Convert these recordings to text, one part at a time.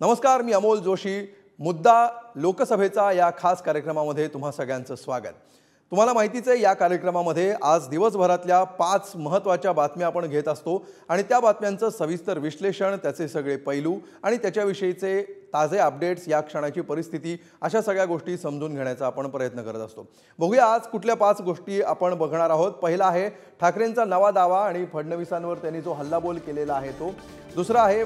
नमस्कार, मी अमोल जोशी. मुद्दा लोकसभेचा या खास कार्यक्रमामध्ये तुम्हा सगळ्यांचं स्वागत. तुम्हाला माहितीच आहे, या कार्यक्रमामध्ये आज दिवसभरातल्या 5 महत्त्वाच्या बातम्या आपण घेत असतो आणि त्या बातम्यांचं सविस्तर विश्लेषण, त्याचे सगळे पैलू आणि त्याच्याविषयीचे ताजे अपडेट्स, या क्षणाची परिस्थिती, अशा सगळ्या गोष्टी समजून घेण्याचा आपण प्रयत्न करत असतो. बघूया आज कुठल्या 5 गोष्टी आपण बघणार आहोत. पहिला आहे ठाकरेंचा नवा दावा आणि फडणवीसांवर त्यांनी जो हल्लाबोल केलेला आहे तो. दुसरा आहे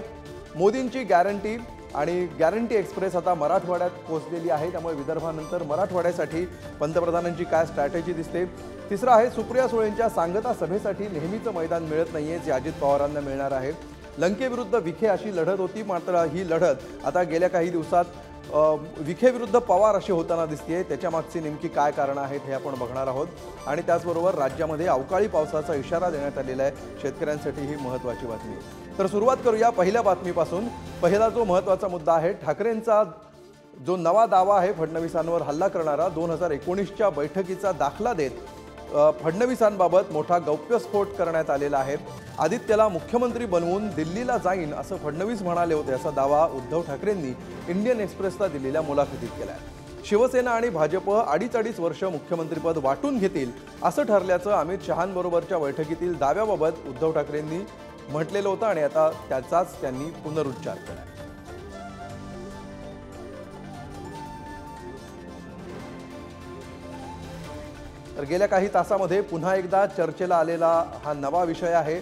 मोदींची गॅरंटी आणि गॅरंटी एक्सप्रेस आता मराठवाड्यात पोहोचलेली आहे, त्यामुळे विदर्भानंतर मराठवाड्यासाठी पंतप्रधानांची काय स्ट्रॅटेजी दिसते. तिसरा आहे सुप्रिया सुळेंच्या सांगता सभेसाठी नेहमीचं मैदान मिळत नाहीये, जे अजित पवारांना मिळणार आहे. लंकेविरुद्ध विखे अशी लढत होती, मात्र ही लढत आता गेल्या काही दिवसात विखे विरुद्ध पवार अशी होताना दिसते. त्याच्या मागची नेमकी काय कारणं आहेत हे आपण बघणार आहोत. आणि त्याचबरोबर राज्यामध्ये अवकाळी पावसाचा इशारा देण्यात आलेला आहे, शेतकऱ्यांसाठी ही महत्त्वाची बातमी. तर सुरुवात करूया पहिल्या बातमीपासून. पहिला जो महत्त्वाचा मुद्दा आहे, ठाकरेंचा जो नवा दावा आहे फडणवीसांवर हल्ला करणारा, 2019च्या बैठकीचा दाखला देत फडणवीसांबाबत मोठा गौप्यस्फोट करण्यात आलेला आहे. आदित्यला मुख्यमंत्री बनवून दिल्लीला जाईन असं फडणवीस म्हणाले होते, असा दावा उद्धव ठाकरेंनी इंडियन एक्सप्रेसला दिलेल्या मुलाखतीत केला आहे. शिवसेना आणि भाजप 2.5 वर्ष मुख्यमंत्रीपद वाटून घेतील असं ठरल्याचं अमित शहांबरोबरच्या बैठकीतील दाव्याबाबत उद्धव ठाकरेंनी म्हटलेलं होतं आणि आता त्याचाच त्यांनी पुनरुच्चार केला. तर गेल्या काही तासामध्ये पुन्हा एकदा चर्चेला आलेला हा नवा विषय आहे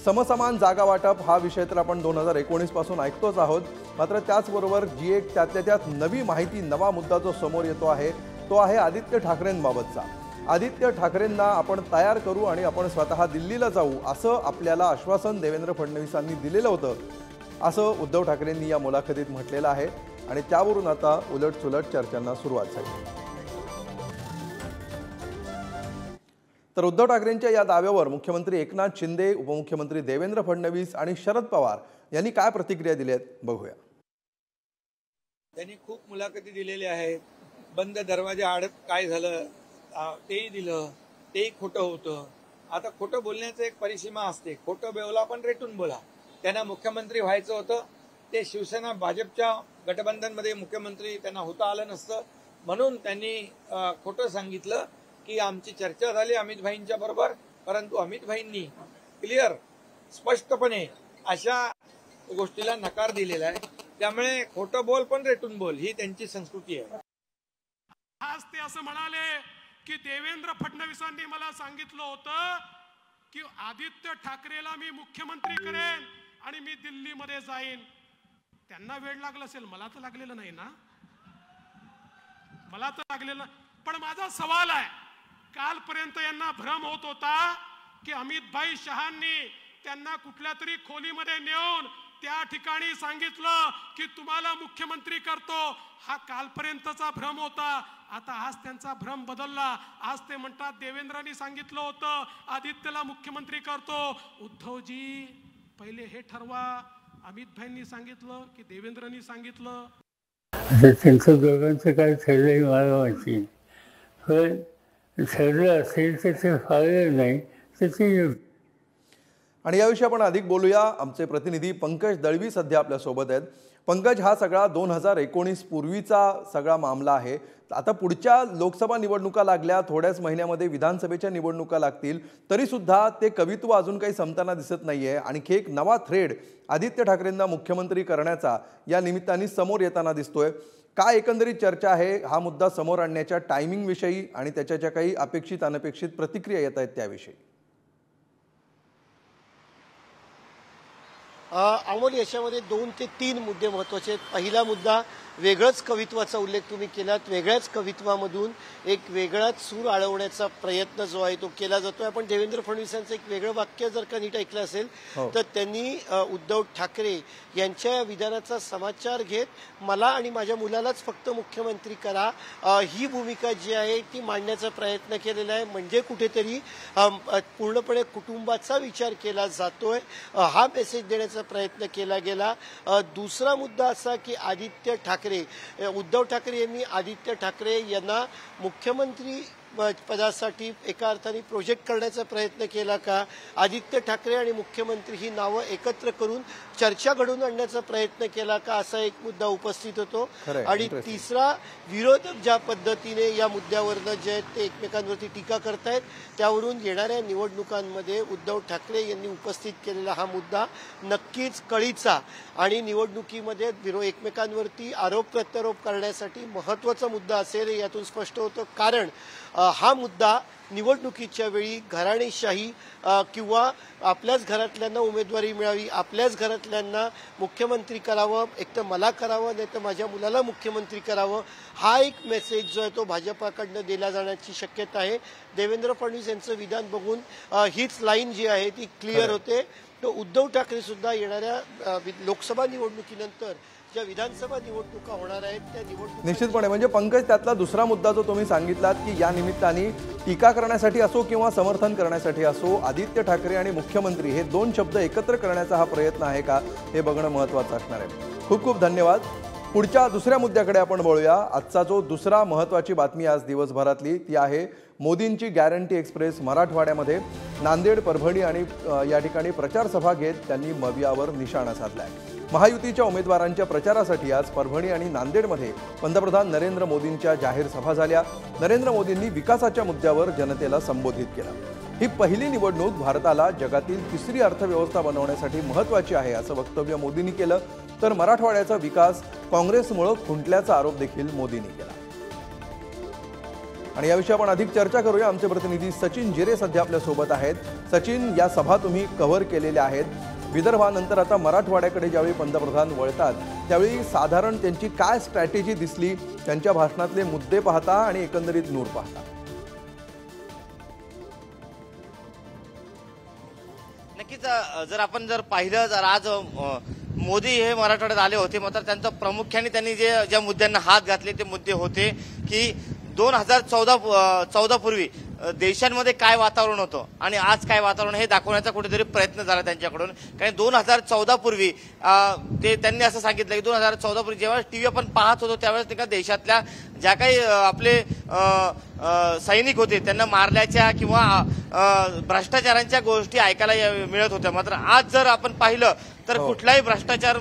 समसमान जागा वाटप. हा विषय तर आपण 2019 पासून ऐकतोच आहोत, मात्र त्याचबरोबर जी एक त्यातल्या त्यात नवी माहिती, नवा मुद्दा जो समोर येतो आहे तो आहे आदित्य ठाकरेंबाबतचा. आदित्य ठाकरेंना आपण तयार करू आणि आपण स्वतः दिल्लीला जाऊ असं आपल्याला आश्वासन देवेंद्र फडणवीसांनी दिलेलं होतं, असं उद्धव ठाकरेंनी या मुलाखतीत म्हटलेलं आहे. आणि त्यावरून आता उलटसुलट चर्चांना सुरुवात झाली. तर उद्धव ठाकरेंच्या या दाव्यावर मुख्यमंत्री एकनाथ शिंदे, उपमुख्यमंत्री देवेंद्र फडणवीस आणि शरद पवार यांनी काय प्रतिक्रिया दिल्या आहेत बघूया. त्यांनी खूप मुलाखती दिलेल्या आहेत. बंद दरवाजा आड काय झालं तेही दिलं, तेही खोटं होतं. आता खोटं बोलण्याचं एक परिसीमा असते. खोटं बोला पण रेटून बोला. त्यांना मुख्यमंत्री व्हायचं होतं, ते शिवसेना भाजपच्या गठबंधनमध्ये मुख्यमंत्री त्यांना होता आलं नसतं, म्हणून त्यांनी खोटं सांगितलं की आमची चर्चा झाली अमित भाईंच्या बरोबर, परंतु अमित भाईंनी क्लिअर स्पष्टपणे अशा गोष्टीला नकार दिलेला आहे. त्यामुळे खोटं बोल पण रेटून बोल ही त्यांची संस्कृती आहे. आज ते असं म्हणाले की देवेंद्र फडणवीसांनी मला सांगितलं होतं की आदित्य ठाकरेला मी मुख्यमंत्री करेन आणि मी दिल्लीमध्ये जाईन. त्यांना वेळ लागला असेल, मला तर लागलेलं नाही ना, मला तर लागलेलं. पण माझा सवाल आहे, कालपर्यंत यांना भ्रम होत होता की अमित भाई शहांनी त्यांना कुठल्या तरी खोलीमध्ये नेऊन त्या ठिकाणी सांगितलं की तुम्हाला मुख्यमंत्री करतो. हा कालपर्यंतचा भ्रम होता. आता आज त्यांचा भ्रम बदलला. आज ते म्हणतात देवेंद्रांनी सांगितलं होतं आदित्यला मुख्यमंत्री करतो. उद्धवजी पहिले हे ठरवा, अमित भाईंनी सांगितलं की देवेंद्रांनी सांगितलं. त्यांचं दोघांचं काय ठरलंय मला माहिती, पण ठरलं असेल तर ते फायदा नाही त्याची. आणि याविषयी आपण अधिक बोलूया. आमचे प्रतिनिधी पंकज दळवी सध्या आपल्या सोबत आहेत. पंकज, हा सगळा 2019 पूर्वीचा सगळा मामला आहे. आता पुढच्या लोकसभा निवडणुका लागल्या, थोड्याच महिन्यामध्ये विधानसभेच्या निवडणुका लागतील, तरी सुद्धा ते कवित्व अजून काही संपताना दिसत नाहीये. आणखी एक नवा थ्रेड आदित्य ठाकरेंना मुख्यमंत्री करण्याचा या निमित्ताने समोर येताना दिसतोय. काय एकंदरीत चर्चा आहे हा मुद्दा समोर आणण्याच्या टायमिंग विषयी आणि त्याच्या ज्या काही अपेक्षित अनपेक्षित प्रतिक्रिया येत आहेत त्याविषयी? अमोल, याच्यामध्ये 2 ते 3 मुद्दे महत्त्वाचे आहेत. पहिला मुद्दा, वेगळंच कवित्वाचा उल्लेख तुम्ही केलात. वेगळ्याच कवित्वामधून एक वेगळाच सूर आळवण्याचा प्रयत्न जो आहे तो केला जातोय. आपण देवेंद्र फडणवीसांचं एक वेगळं वाक्य जर का नीट ऐकलं असेल तर त्यांनी उद्धव ठाकरे यांच्या विधानाचा समाचार घेत मला आणि माझ्या मुलालाच फक्त मुख्यमंत्री करा ही भूमिका जी आहे ती मांडण्याचा प्रयत्न केलेला आहे. म्हणजे कुठेतरी पूर्णपणे कुटुंबाचा विचार केला जातोय, हा मेसेज देण्याचा प्रयत्न केला गेला. दुसरा मुद्दा असा की उद्धव ठाकरे यांनी आदित्य ठाकरे यांना मुख्यमंत्री पदासाठी एका अर्थाने प्रोजेक्ट करण्याचा प्रयत्न केला का? आदित्य ठाकरे आणि मुख्यमंत्री ही नावं एकत्र करून चर्चा घडवून आणण्याचा प्रयत्न केला का, असा एक मुद्दा उपस्थित होतो. आणि तिसरा, विरोधक ज्या पद्धतीने या मुद्द्यावरनं जे आहेत ते एकमेकांवरती टीका करतायत, त्यावरून येणाऱ्या निवडणुकांमध्ये उद्धव ठाकरे यांनी उपस्थित केलेला हा मुद्दा नक्कीच कळीचा आणि निवडणुकीमध्ये एकमेकांवरती आरोप प्रत्यारोप करण्यासाठी महत्त्वाचा मुद्दा असेल, यातून स्पष्ट होतं. कारण हा मुद्दा निवडणुकीच्या वेळी घराणेशाही किंवा आपल्याच घरातल्यांना उमेदवारी मिळावी, आपल्याच घरातल्यांना मुख्यमंत्री करावं, एक तर मला करावं नाही तर माझ्या मुलाला मुख्यमंत्री करावं, हा एक मेसेज जो आहे तो भाजपाकडनं दिला जाण्याची शक्यता आहे. देवेंद्र फडणवीस यांचं विधान बघून हीच लाईन जी आहे ती क्लिअर होते. तर उद्धव ठाकरे सुद्धा येणाऱ्या लोकसभा निवडणुकीनंतर ज्या विधानसभा निवडणुका होणार आहेत त्या निवडणुका निश्चितपणे म्हणजे पंकज, त्यातला दुसरा मुद्दा जो तुम्ही सांगितलात की या निमित्ताने टीका करण्यासाठी असो किंवा समर्थन करण्यासाठी असो, आदित्य ठाकरे आणि मुख्यमंत्री हे दोन शब्द एकत्र करण्याचा हा प्रयत्न आहे का, हे बघणं महत्त्वाचं असणार आहे. खूप खूप धन्यवाद. पुढच्या दुसऱ्या मुद्द्याकडे आपण वळूया. आजचा जो दुसरा महत्त्वाची बातमी आज दिवसभरातली ती आहे मोदींची गॅरंटी एक्सप्रेस मराठवाड्यामध्ये नांदेड, परभणी आणि या ठिकाणी प्रचार सभा घेत त्यांनी मवियावर निशाणा साधलाय. महायुतीच्या उमेदवारांच्या प्रचारासाठी आज परभणी आणि नांदेडमध्ये पंतप्रधान नरेंद्र मोदींच्या जाहीर सभा झाल्या. नरेंद्र मोदींनी विकासाच्या मुद्द्यावर जनतेला संबोधित केलं. ही पहिली निवडणूक भारताला जगातील तिसरी अर्थव्यवस्था बनवण्यासाठी महत्त्वाची आहे असं वक्तव्य मोदींनी केलं. तर मराठवाड्याचा विकास काँग्रेसमुळे खुंटल्याचा आरोप देखील मोदींनी केला. आणि याविषयी आपण अधिक चर्चा करूया. आमचे प्रतिनिधी सचिन जिरे सध्या आपल्या सोबत आहेत. सचिन, या सभा तुम्ही कव्हर केलेल्या आहेत. विदर्भानंतर आता मराठवाड्याकडे ज्यावेळी पंतप्रधान वळतात त्यावेळी साधारण त्यांची काय स्ट्रॅटेजी दिसली, त्यांच्या भाषणातले मुद्दे पाहता आणि एकंदरीत नूर पाहता? नक्कीच जर आपण पाहिलं तर आज मोदी हे मराठवाड्यात आले होते, मात्र त्यांचं प्रामुख्याने त्यांनी ज्या मुद्द्यांना हात घातले ते मुद्दे होते की 2014 पूर्वी देशांमध्ये काय वातावरण होतं आणि आज काय वातावरण हे दाखवण्याचा कुठेतरी प्रयत्न झाला त्यांच्याकडून. कारण 2014 पूर्वी त्यांनी असं सांगितलं की 2014 पूर्वी जेव्हा टीव्ही आपण पाहत होतो त्यावेळेस देशातल्या ज्या काही आपले सैनिक होते त्यांना मारल्याच्या किंवा भ्रष्टाचारांच्या गोष्टी ऐकायला मिळत होत्या. मात्र आज जर आपण पाहिलं तर कुठलाही भ्रष्टाचार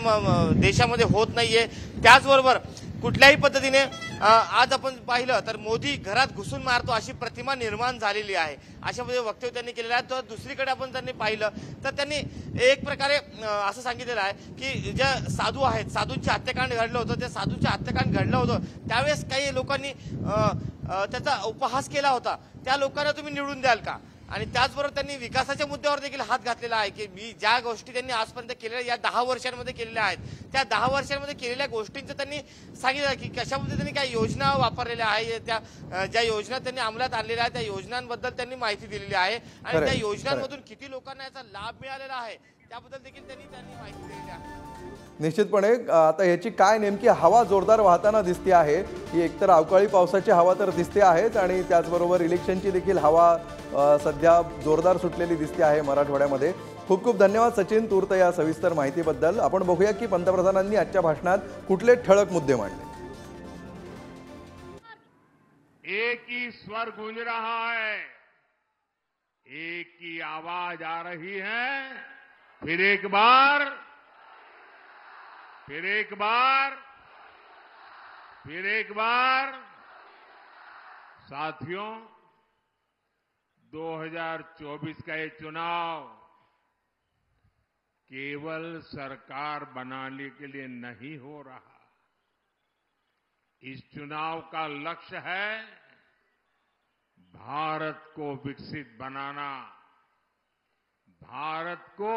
देशामध्ये होत नाहीये. त्याचबरोबर कुठल्याही पद्धतीने आज आपण पाहिलं तर मोदी घरात घुसून मारतो अशी प्रतिमा निर्माण झालेली आहे. अशा मध्ये वक्तव्य त्यांनी केलेलं आहे. तर दुसरीकडे आपण त्यांनी पाहिलं तर त्यांनी एक प्रकारे असं सांगितलेलं आहे की ज्या साधू आहेत, साधूंचे हत्याकांड घडलं होतं, त्या साधूंचे हत्याकांड घडलं होतं त्यावेळेस काही लोकांनी त्याचा उपहास केला होता, त्या लोकांना तुम्ही निवडून द्याल का? आणि त्याचबरोबर त्यांनी विकासाच्या मुद्द्यावर देखील हात घातलेला आहे की मी ज्या गोष्टी त्यांनी आजपर्यंत केलेल्या या 10 वर्षांमध्ये केलेल्या आहेत त्या 10 वर्षांमध्ये केलेल्या गोष्टींचं त्यांनी सांगितलं की कशामध्ये त्यांनी काही योजना वापरलेल्या आहेत, त्या ज्या योजना त्यांनी अंमलात आणलेल्या आहेत त्या योजनांबद्दल त्यांनी माहिती दिलेली आहे आणि त्या योजनांमधून किती लोकांना याचा लाभ मिळालेला आहे त्याबद्दल देखील त्यांनी माहिती दिलेली आहे. निश्चितपणे आता याची काय नेमकी हवा जोरदार वाहताना दिसते आहे ही एकतर अवकाळी पावसाची हवा तर दिसते आहेच आणि त्याचबरोबर इलेक्शनची देखील हवा सध्या जोरदार सुटलेली दिसते आहे मराठवाड्यामध्ये. खूप खूप धन्यवाद सचिन तूर्त या सविस्तर माहितीबद्दल. आपण बघूया की पंतप्रधानांनी आजच्या भाषणात कुठले ठळक मुद्दे मांडले. एक ही स्वर गूंज रहा है, एक ही आवाज आ रही है, फिर एक बार साथियों 2024 का ये चुनाव केवल सरकार बनाने के लिए नहीं हो रहा. इस चुनाव का लक्ष्य है भारत को विकसित बनाना, भारत को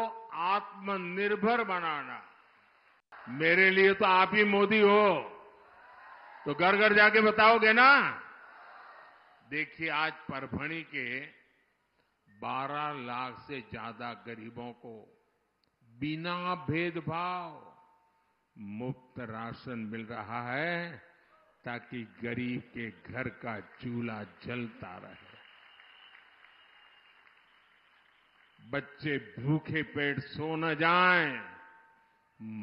आत्मनिर्भर बनाना. मेरे लिए तो आप ही मोदी हो, तो घर घर जाके बताओगे ना. देखिए आज परभणी के 12 लाख से ज्यादा गरीबों को बिना भेदभाव मुफ्त राशन मिल रहा है ताकि गरीब के घर का चूल्हा जलता रहे, बच्चे भूखे पेट सो न जाएं,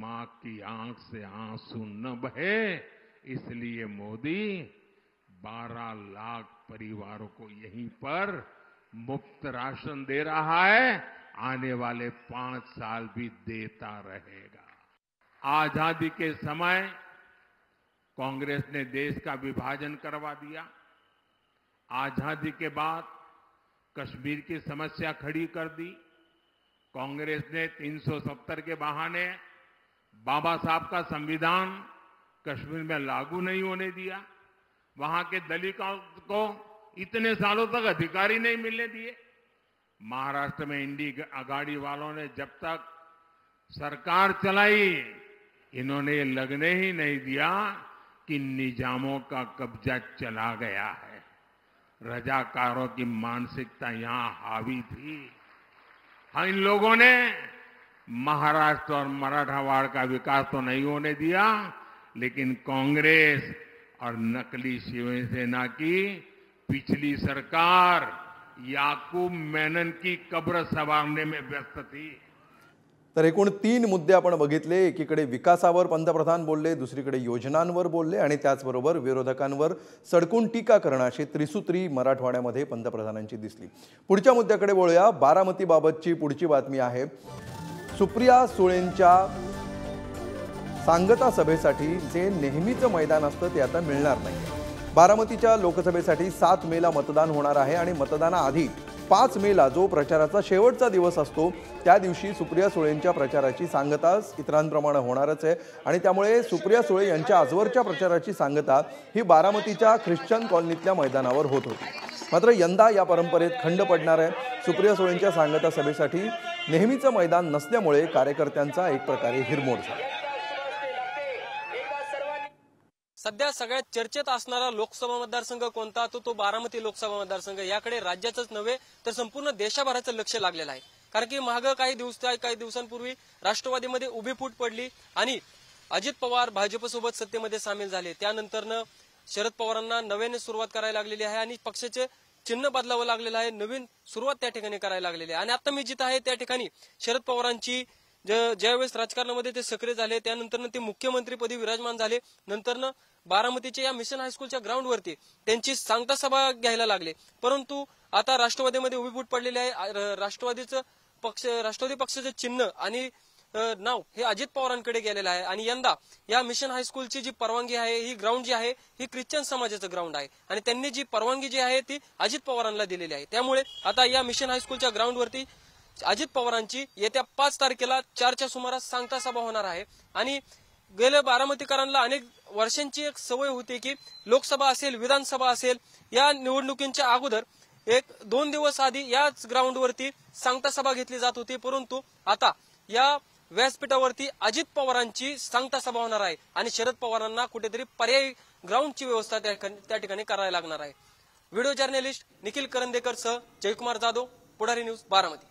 मां की आंख से आंसू न बहे. इसलिए मोदी 12 लाख परिवारों को यहीं पर मुफ्त राशन दे रहा है, आने वाले 5 साल भी देता रहेगा। आजादी के समय कांग्रेस ने देश का विभाजन करवा दिया। आजादी के बाद कश्मीर की समस्या खड़ी कर दी। कांग्रेस ने 370 के बहाने बाबा साहब का संविधान कश्मीर में लागू नहीं होने दिया। वहां के दलितों को इतने सालों तक अधिकार ही नहीं मिलने दिए। महाराष्ट्र में इंडी अगाड़ी वालों ने जब तक सरकार चलाई, इन्होंने ये लगने ही नहीं दिया कि निजामों का कब्जा चला गया है। रजाकारों की मानसिकता यहां हावी थी। हाँ, इन लोगों ने महाराष्ट्र और मराठवाड़ का विकास तो नहीं होने दिया, लेकिन कांग्रेस और नकली शिवसेना की पिछली सरकार याकूब मेनन की कब्र संवारने में व्यस्त थी। तर एकूण 3 मुद्दे आपण बघितले। एकीकडे विकासावर पंतप्रधान बोलले, दुसरीकडे योजनांवर बोलले आणि त्याचबरोबर विरोधकांवर सडकून टीका करणं अशी त्रिसूत्री मराठवाड्यामध्ये पंतप्रधानांची दिसली। पुढच्या मुद्द्याकडे वळूया। बारामतीबाबतची पुढची बातमी आहे। सुप्रिया सुळेंच्या सांगता सभेसाठी जे नेहमीचं मैदान असतं ते आता मिळणार नाही। बारामतीच्या लोकसभेसाठी 7 मेला मतदान होणार आहे आणि मतदानाआधी 5 मेला जो प्रचाराचा शेवटचा दिवस असतो त्या दिवशी सुप्रिया सुळेंच्या प्रचाराची सांगता इतरांप्रमाणे होणारच आहे आणि त्यामुळे सुप्रिया सुळे यांच्या आजवरच्या प्रचाराची सांगता ही बारामतीच्या ख्रिश्चन कॉलनीतल्या मैदानावर होत होती। मात्र यंदा या परंपरेत खंड पडणार आहे। सुप्रिया सुळेंच्या सांगता सभेसाठी नेहमीचं मैदान नसल्यामुळे कार्यकर्त्यांचा एक प्रकारे हिरमोड झाला। सध्या सगळ्यात चर्चेत असणारा लोकसभा मतदारसंघ कोणता तो बारामती लोकसभा मतदारसंघ। याकडे राज्याचंच नव्हे तर संपूर्ण देशभराचं लक्ष लागलेलं आहे। कारण की मागे काही दिवसांपूर्वी राष्ट्रवादीमध्ये उभी फूट पडली आणि अजित पवार भाजपसोबत सत्तेमध्ये सामील झाले। त्यानंतरनं शरद पवारांना नव्याने सुरुवात करायला लागलेली आहे आणि पक्षाचे चिन्ह बदलावं लागलेलं आहे। नवीन सुरुवात त्या ठिकाणी करायला लागलेली आहे आणि आता मी जिथं आहे त्या ठिकाणी शरद पवारांची ज्यावेळेस राजकारणामध्ये ते सक्रिय झाले त्यानंतर ते मुख्यमंत्रीपदी विराजमान झाले। नंतरनं बारामतीच्या या मिशन हायस्कूलच्या ग्राउंडवरती त्यांची सांगता सभा घ्यायला लागले। परंतु आता राष्ट्रवादीमध्ये उभी फूट पडलेली आहे। राष्ट्रवादी पक्षाचे चिन्ह आणि नाव हे अजित पवारांकडे गेलेलं आहे आणि यंदा या मिशन हायस्कूलची जी परवानगी आहे ही ग्राउंड जी आहे ही ख्रिश्चन समाजाचं ग्राउंड आहे आणि त्यांनी जी परवानगी जी आहे ती अजित पवारांना दिलेली आहे। त्यामुळे आता या मिशन हायस्कूलच्या ग्राउंडवरती अजित पवारांची येत्या 5 तारखेला 4च्या सुमारास सांगता सभा होणार आहे आणि गेल्या बारामतीकरांना अनेक वर्षांची एक सवय होती की लोकसभा असेल विधानसभा असेल या निवडणुकींच्या अगोदर 1-2 दिवस आधी याच ग्राउंडवरती सांगता सभा घेतली जात होती। परंतु आता या व्यासपीठावरती अजित पवारांची सांगता सभा होणार आहे आणि शरद पवारांना कुठेतरी पर्यायी ग्राउंडची व्यवस्था त्या ठिकाणी करायला लागणार आहे। व्हिडिओ जर्नलिस्ट निखिल करंदेकर सह जयकुमार जाधव, पुढारी न्यूज, बारामती।